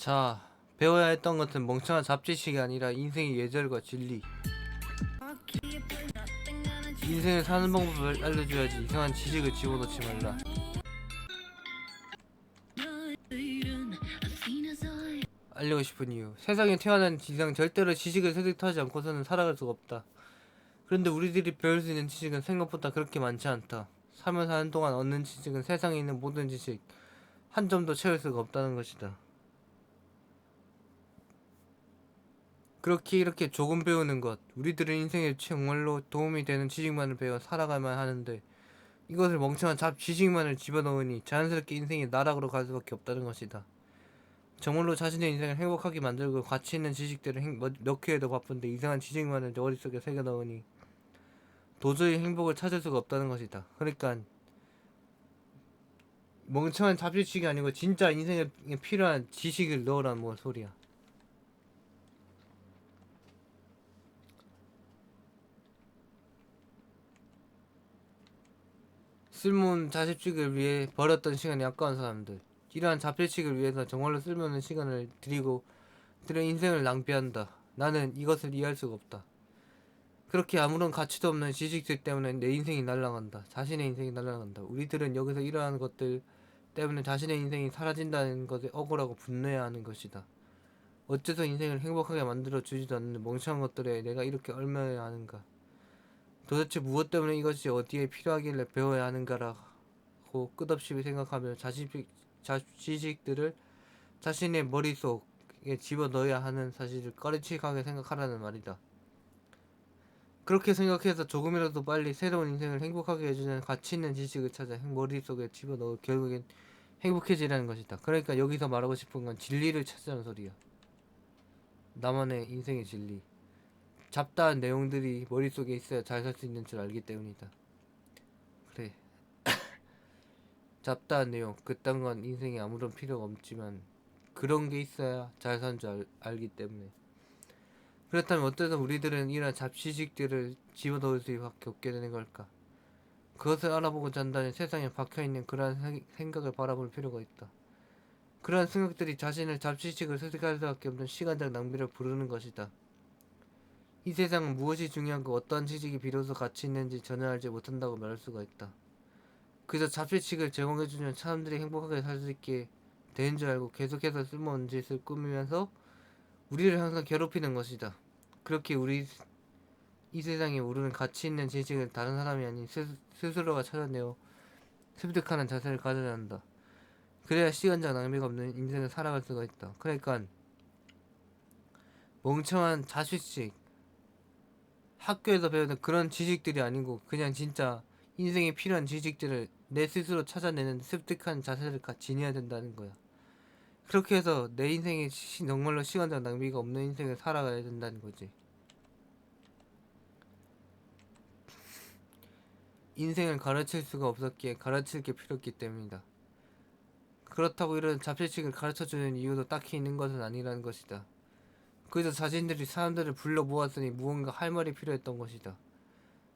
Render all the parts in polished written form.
자, 배워야 했던 것은 멍청한 잡지식이 아니라 인생의 예절과 진리. 인생을 사는 방법을 알려줘야지 이상한 지식을 집어넣지 말라. 알려고 싶은 이유. 세상에 태어난 이상 절대로 지식을 습득하지 않고서는 살아갈 수가 없다. 그런데 우리들이 배울 수 있는 지식은 생각보다 그렇게 많지 않다. 살면서 사는 동안 얻는 지식은 세상에 있는 모든 지식 한 점도 채울 수가 없다는 것이다. 그렇게 이렇게 조금 배우는 것, 우리들은 인생에 정말로 도움이 되는 지식만을 배워 살아가야만 하는데 이것을 멍청한 지식만을 집어넣으니 자연스럽게 인생이 나락으로 갈 수밖에 없다는 것이다. 정말로 자신의 인생을 행복하게 만들고 가치 있는 지식들을 넣기에도 바쁜데 이상한 지식만을 머릿속에 새겨 넣으니 도저히 행복을 찾을 수가 없다는 것이다. 그러니까 멍청한 잡지식이 아니고 진짜 인생에 필요한 지식을 넣으란 뭐 소리야. 쓸모없는 자습식을 위해 버렸던 시간이 아까운 사람들, 이러한 잡지식을 위해서 정말로 쓸모없는 시간을 들이고 들의 인생을 낭비한다. 나는 이것을 이해할 수가 없다. 그렇게 아무런 가치도 없는 지식들 때문에 내 인생이 날아간다. 자신의 인생이 날아간다. 우리들은 여기서 이러한 것들 때문에 자신의 인생이 사라진다는 것에 억울하고 분노해야 하는 것이다. 어째서 인생을 행복하게 만들어 주지도 않는 멍청한 것들에 내가 이렇게 얽매여야 하는가? 도대체 무엇 때문에 이것이 어디에 필요하길래 배워야 하는가라고 끝없이 생각하며 지식들을 자신의 머릿속에 집어넣어야 하는 사실을 꺼리칙하게 생각하라는 말이다. 그렇게 생각해서 조금이라도 빨리 새로운 인생을 행복하게 해주는 가치 있는 지식을 찾아 머릿속에 집어넣어 결국엔 행복해지라는 것이다. 그러니까 여기서 말하고 싶은 건 진리를 찾자는 소리야. 나만의 인생의 진리. 잡다한 내용들이 머릿속에 있어야 잘 살 수 있는 줄 알기 때문이다. 그래. 잡다한 내용, 그딴 건 인생에 아무런 필요가 없지만 그런 게 있어야 잘 사는 줄 알기 때문에. 그렇다면 어째서 우리들은 이런 잡지식들을 집어넣을 수밖에 없게 되는 걸까? 그것을 알아보고자 한다면 세상에 박혀있는 그러한 생각을 바라볼 필요가 있다. 그러한 생각들이 자신을 잡지식을 습득할 수밖에 없는 시간적 낭비를 부르는 것이다. 이 세상은 무엇이 중요하고 어떠한 지식이 비로소 가치 있는지 전혀 알지 못한다고 말할 수가 있다. 그저 잡지식을 제공해주면 사람들이 행복하게 살 수 있게 되는 줄 알고 계속해서 쓸모없는 짓을 꾸미면서 우리를 항상 괴롭히는 것이다. 그렇게 이 세상에 우리는 가치 있는 지식을 다른 사람이 아닌 스스로가 찾아내어 습득하는 자세를 가져야 한다. 그래야 시간적 낭비가 없는 인생을 살아갈 수가 있다. 그러니까 멍청한 자식식 학교에서 배우는 그런 지식들이 아니고 그냥 진짜 인생에 필요한 지식들을 내 스스로 찾아내는 습득한 자세를 지녀야 된다는 거야. 그렇게 해서 내 인생에 정말로 시간적 낭비가 없는 인생을 살아가야 된다는 거지. 인생을 가르칠 수가 없었기에 가르칠 게 필요했기 때문이다. 그렇다고 이런 잡지식을 가르쳐주는 이유도 딱히 있는 것은 아니라는 것이다. 그래서 자신들이 사람들을 불러 모았으니 무언가 할 말이 필요했던 것이다.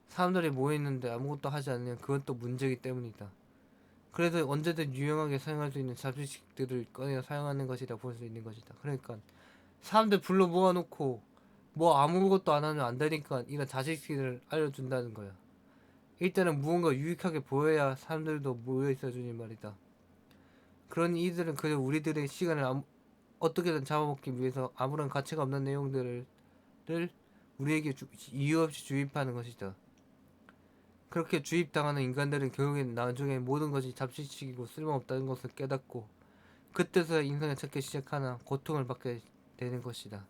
사람들이 모여있는데 아무것도 하지 않으면 그건 또 문제이기 때문이다. 그래서 언제든 유용하게 사용할 수 있는 잡지식들을 꺼내어 사용하는 것이라 볼 수 있는 것이다. 그러니까 사람들 불러 모아놓고 뭐 아무것도 안 하면 안 되니까 이런 자식들을 알려준다는 거야. 일단은 무언가 유익하게 보여야 사람들도 모여있어 주니 말이다. 그러니 이들은 그저 우리들의 시간을 어떻게든 잡아먹기 위해서 아무런 가치가 없는 내용들을 우리에게 이유 없이 주입하는 것이다. 그렇게 주입당하는 인간들은 결국엔 나중에 모든 것이 잡지식이고 쓸모없다는 것을 깨닫고 그때서야 인생을 찾기 시작하나 고통을 받게 되는 것이다.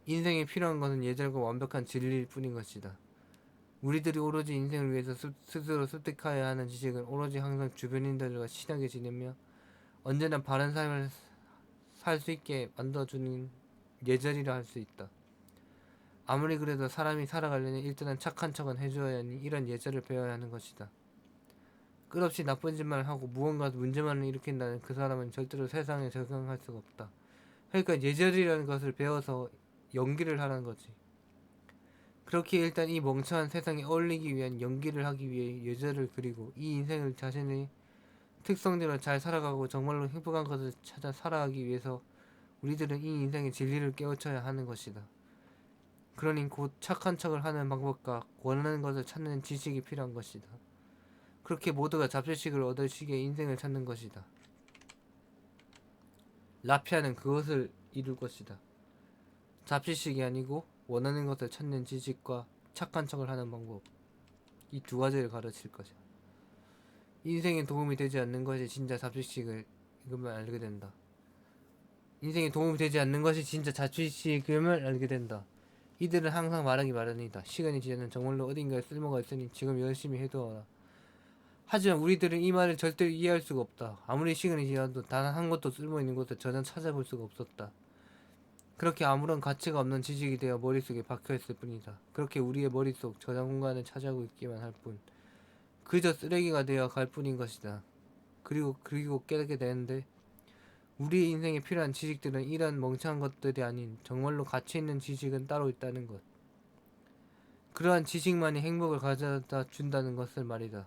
인생에 필요한 것은 예절과 완벽한 진리일 뿐인 것이다. 우리들이 오로지 인생을 위해서 스스로 습득해야 하는 지식은 오로지 항상 주변인들과 친하게 지내며 언제나 바른 삶을 살 수 있게 만들어주는 예절이라 할 수 있다. 아무리 그래도 사람이 살아가려면 일단은 착한 척은 해줘야 하니 이런 예절을 배워야 하는 것이다. 끝없이 나쁜 짓만 하고 무언가 문제만을 일으킨다는 그 사람은 절대로 세상에 적응할 수가 없다. 그러니까 예절이라는 것을 배워서 연기를 하는 거지. 그렇게 일단 이 멍청한 세상에 어울리기 위한 연기를 하기 위해 예절을 그리고 이 인생을 자신의 특성대로 잘 살아가고 정말로 행복한 것을 찾아 살아가기 위해서 우리들은 이 인생의 진리를 깨우쳐야 하는 것이다. 그러니 곧 착한 척을 하는 방법과 원하는 것을 찾는 지식이 필요한 것이다. 그렇게 모두가 잡채식을 얻을 시기에 인생을 찾는 것이다. 라피아는 그것을 이룰 것이다. 잡채식이 아니고 원하는 것을 찾는 지식과 착한 척을 하는 방법, 이 두 가지를 가르칠 것이다. 인생에 도움이 되지 않는 것이 진짜 잡채식을 이것만 알게 된다. 인생에 도움이 되지 않는 것이 진짜 잡채식임을 알게 된다. 이들은 항상 말하기 마련이다. 시간이 지나면 정말로 어딘가에 쓸모가 있으니 지금 열심히 해두어라. 하지만 우리들은 이 말을 절대로 이해할 수가 없다. 아무리 시간이 지나도 단 한 것도 쓸모있는 것을 전혀 찾아볼 수가 없었다. 그렇게 아무런 가치가 없는 지식이 되어 머릿속에 박혀있을 뿐이다. 그렇게 우리의 머릿속 저장 공간을 차지하고 있기만 할 뿐. 그저 쓰레기가 되어 갈 뿐인 것이다. 그리고 깨닫게 되는데 우리의 인생에 필요한 지식들은 이런 멍청한 것들이 아닌 정말로 가치 있는 지식은 따로 있다는 것. 그러한 지식만이 행복을 가져다 준다는 것을 말이다.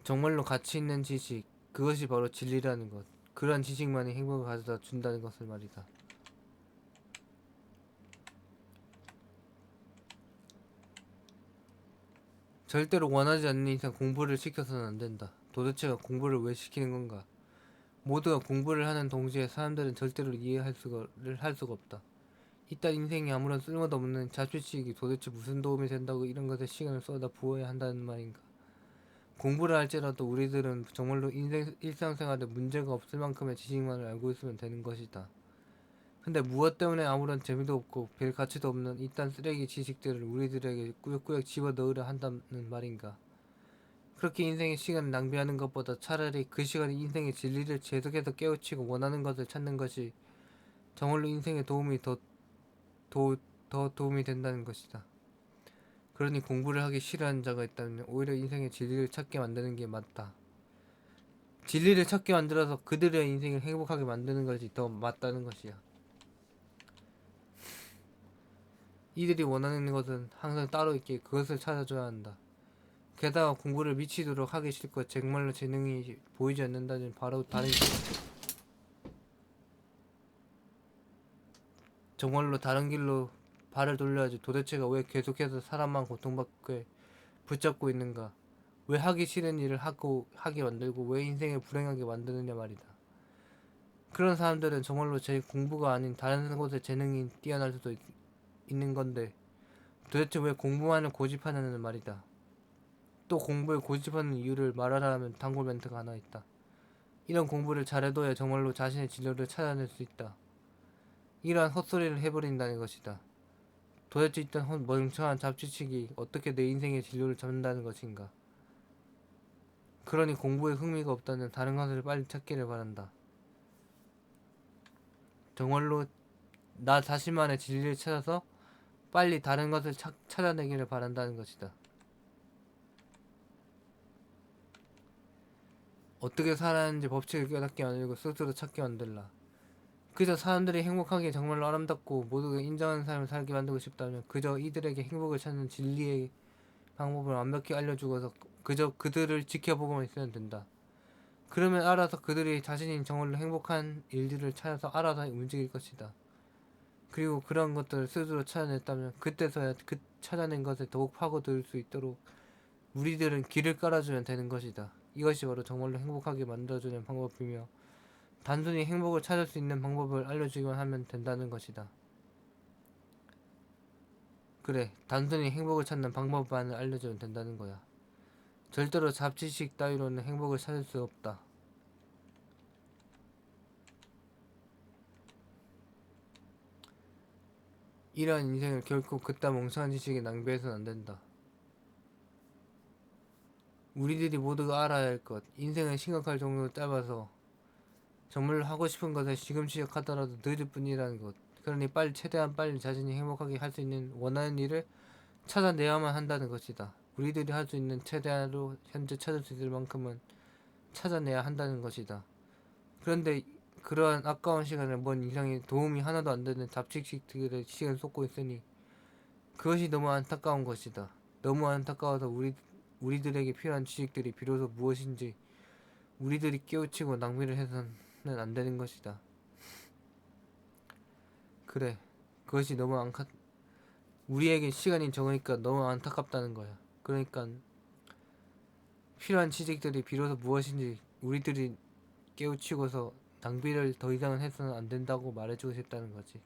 정말로 가치 있는 지식, 그것이 바로 진리라는 것. 그러한 지식만이 행복을 가져다 준다는 것을 말이다. 절대로 원하지 않는 이상 공부를 시켜서는 안 된다. 도대체가 공부를 왜 시키는 건가? 모두가 공부를 하는 동시에 사람들은 절대로 이해할 할 수가 없다. 이딴 인생에 아무런 쓸모도 없는 잡지식이 도대체 무슨 도움이 된다고 이런 것에 시간을 쏟아 부어야 한다는 말인가? 공부를 할지라도 우리들은 정말로 일상생활에 문제가 없을 만큼의 지식만을 알고 있으면 되는 것이다. 근데 무엇 때문에 아무런 재미도 없고 별 가치도 없는 이딴 쓰레기 지식들을 우리들에게 꾸역꾸역 집어넣으려 한다는 말인가? 그렇게 인생의 시간을 낭비하는 것보다 차라리 그 시간에 인생의 진리를 계속해서 깨우치고 원하는 것을 찾는 것이 정말로 인생에 더 도움이 된다는 것이다. 그러니 공부를 하기 싫어하는 자가 있다면 오히려 인생의 진리를 찾게 만드는 게 맞다. 진리를 찾게 만들어서 그들의 인생을 행복하게 만드는 것이 더 맞다는 것이야. 이들이 원하는 것은 항상 따로 있기에 그것을 찾아줘야 한다. 게다가 공부를 미치도록 하기 싫고 정말로 재능이 보이지 않는다면 바로 정말로 다른 길로 발을 돌려야지. 도대체가 왜 계속해서 사람만 고통받게 붙잡고 있는가? 왜 하기 싫은 일을 하게 만들고 왜 인생을 불행하게 만드느냐 말이다. 그런 사람들은 정말로 제 공부가 아닌 다른 곳에 재능이 뛰어날 수도 있는 건데 도대체 왜 공부만을 고집하냐는 말이다. 또 공부에 고집하는 이유를 말하라면 단골 멘트가 하나 있다. 이런 공부를 잘해둬야 정말로 자신의 진로를 찾아낼 수 있다. 이러한 헛소리를 해버린다는 것이다. 도대체 이딴 멍청한 잡지식이 어떻게 내 인생의 진로를 잡는다는 것인가. 그러니 공부에 흥미가 없다면 다른 것을 빨리 찾기를 바란다. 정말로 나 자신만의 진리를 찾아서 빨리 다른 것을 찾아내기를 바란다는 것이다. 어떻게 살아야하는지 법칙을 깨닫게 만들고 스스로 찾게 만들라. 그저 사람들이 행복하게 정말로 아름답고 모두가 인정하는 삶을 살게 만들고 싶다면 그저 이들에게 행복을 찾는 진리의 방법을 완벽히 알려주고서 그저 그들을 지켜보고만 있으면 된다. 그러면 알아서 그들이 자신이 정말로 행복한 일들을 찾아서 알아서 움직일 것이다. 그리고 그런 것들을 스스로 찾아냈다면 그때서야 그 찾아낸 것에 더욱 파고들 수 있도록 우리들은 길을 깔아주면 되는 것이다. 이것이 바로 정말로 행복하게 만들어주는 방법이며 단순히 행복을 찾을 수 있는 방법을 알려주기만 하면 된다는 것이다. 그래, 단순히 행복을 찾는 방법만을 알려주면 된다는 거야. 절대로 잡지식 따위로는 행복을 찾을 수 없다. 이러한 인생을 결코 그따 멍청한 지식에 낭비해서는 안 된다. 우리들이 모두가 알아야 할 것, 인생은 심각할 정도로 짧아서 정말로 하고 싶은 것을 지금 시작하더라도 늦을 뿐이라는 것. 그러니 최대한 빨리 자신이 행복하게 할 수 있는 원하는 일을 찾아내야만 한다는 것이다. 우리들이 할 수 있는 최대한으로 현재 찾을 수 있을 만큼은 찾아내야 한다는 것이다. 그런데 그러한 아까운 시간을 뭔 이상의 도움이 하나도 안 되는 잡식식들의 시간을 쏟고 있으니 그것이 너무 안타까운 것이다. 너무 안타까워서 우리들에게 필요한 지식들이 비로소 무엇인지 우리들이 깨우치고 낭비를 해서는 안 되는 것이다. 그래, 그것이 너무 우리에게 시간이 적으니까 너무 안타깝다는 거야. 그러니까 필요한 지식들이 비로소 무엇인지 우리들이 깨우치고서 낭비를 더 이상은 해서는 안 된다고 말해주고 싶다는 거지.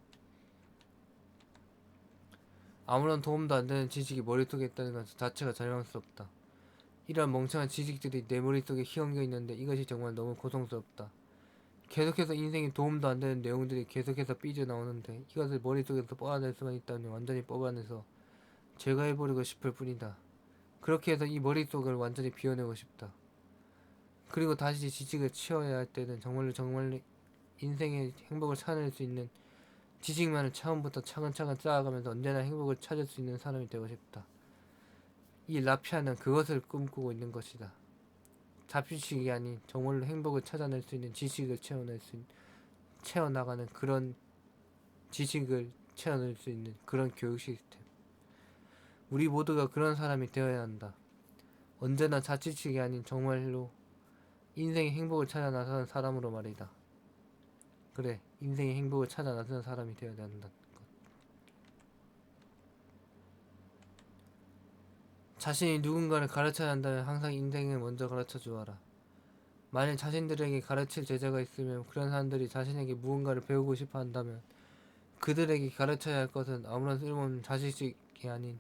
아무런 도움도 안 되는 지식이 머릿속에 있다는 것 자체가 절망스럽다. 이러한 멍청한 지식들이 내 머릿속에 휘엉겨 있는데 이것이 정말 너무 고통스럽다. 계속해서 인생에 도움도 안 되는 내용들이 계속해서 삐져나오는데 이것을 머릿속에서 뽑아낼 수만 있다면 완전히 뽑아내서 제거해버리고 싶을 뿐이다. 그렇게 해서 이 머릿속을 완전히 비워내고 싶다. 그리고 다시 지식을 채워야 할 때는 정말로 인생의 행복을 찾아낼 수 있는 지식만을 처음부터 차근차근 쌓아가면서 언제나 행복을 찾을 수 있는 사람이 되고 싶다. 이 라피아는 그것을 꿈꾸고 있는 것이다. 잡지식이 아닌 정말로 행복을 찾아낼 수 있는 지식을 채워나가는 그런 지식을 채워낼 수 있는 그런 교육 시스템. 우리 모두가 그런 사람이 되어야 한다. 언제나 자치식이 아닌 정말로 인생의 행복을 찾아 나서는 사람으로 말이다. 그래, 인생의 행복을 찾아 나서는 사람이 되어야 한다. 자신이 누군가를 가르쳐야 한다면 항상 인생을 먼저 가르쳐 주어라. 만일 자신들에게 가르칠 제자가 있으면 그런 사람들이 자신에게 무언가를 배우고 싶어 한다면 그들에게 가르쳐야 할 것은 아무런 쓸모없는 자식이 아닌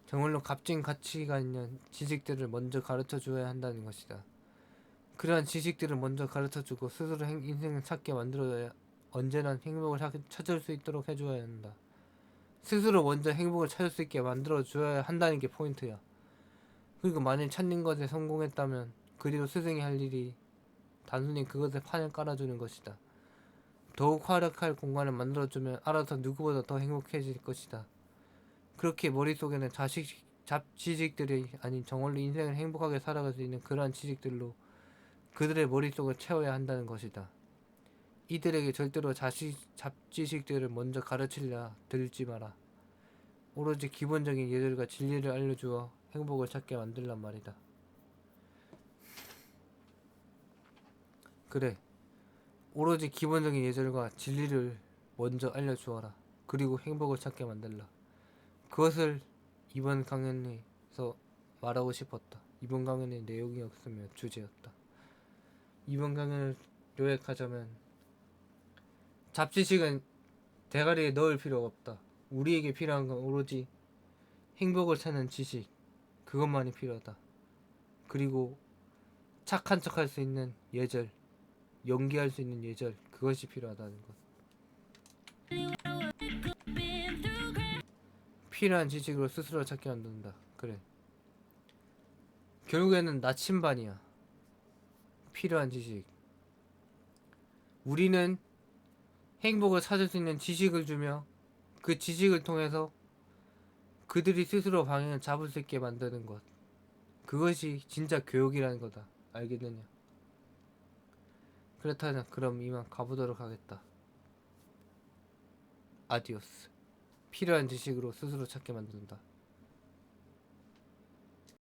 정말로 값진 가치가 있는 지식들을 먼저 가르쳐 주어야 한다는 것이다. 그러한 지식들을 먼저 가르쳐 주고 스스로 인생을 찾게 만들어야 언제나 행복을 찾을 수 있도록 해주어야 한다. 스스로 먼저 행복을 찾을 수 있게 만들어 주어야 한다는 게 포인트야. 그리고 만일 찾는 것에 성공했다면 그리고 스승이 할 일이 단순히 그것에 판을 깔아주는 것이다. 더욱 활약할 공간을 만들어주면 알아서 누구보다 더 행복해질 것이다. 그렇게 머릿속에는 잡지식들이 아닌 정말로 인생을 행복하게 살아갈 수 있는 그러한 지식들로 그들의 머릿속을 채워야 한다는 것이다. 이들에게 절대로 잡지식들을 먼저 가르치려 들지 마라. 오로지 기본적인 예절과 진리를 알려주어 행복을 찾게 만들란 말이다. 그래, 오로지 기본적인 예절과 진리를 먼저 알려주어라. 그리고 행복을 찾게 만들라. 그것을 이번 강연에서 말하고 싶었다. 이번 강연의 내용이었으며 주제였다. 이번 강연을 요약하자면 잡지식은 대가리에 넣을 필요가 없다. 우리에게 필요한 건 오로지 행복을 찾는 지식, 그것만이 필요하다. 그리고 착한 척 할 수 있는 예절, 연기할 수 있는 예절, 그것이 필요하다는 것. 필요한 지식으로 스스로 찾게 만든다. 그래, 결국에는 나침반이야. 필요한 지식. 우리는 행복을 찾을 수 있는 지식을 주며 그 지식을 통해서 그들이 스스로 방향을 잡을 수 있게 만드는 것. 그것이 진짜 교육이라는 거다. 알겠느냐? 그렇다면 그럼 이만 가보도록 하겠다. 아디오스. 필요한 지식으로 스스로 찾게 만든다.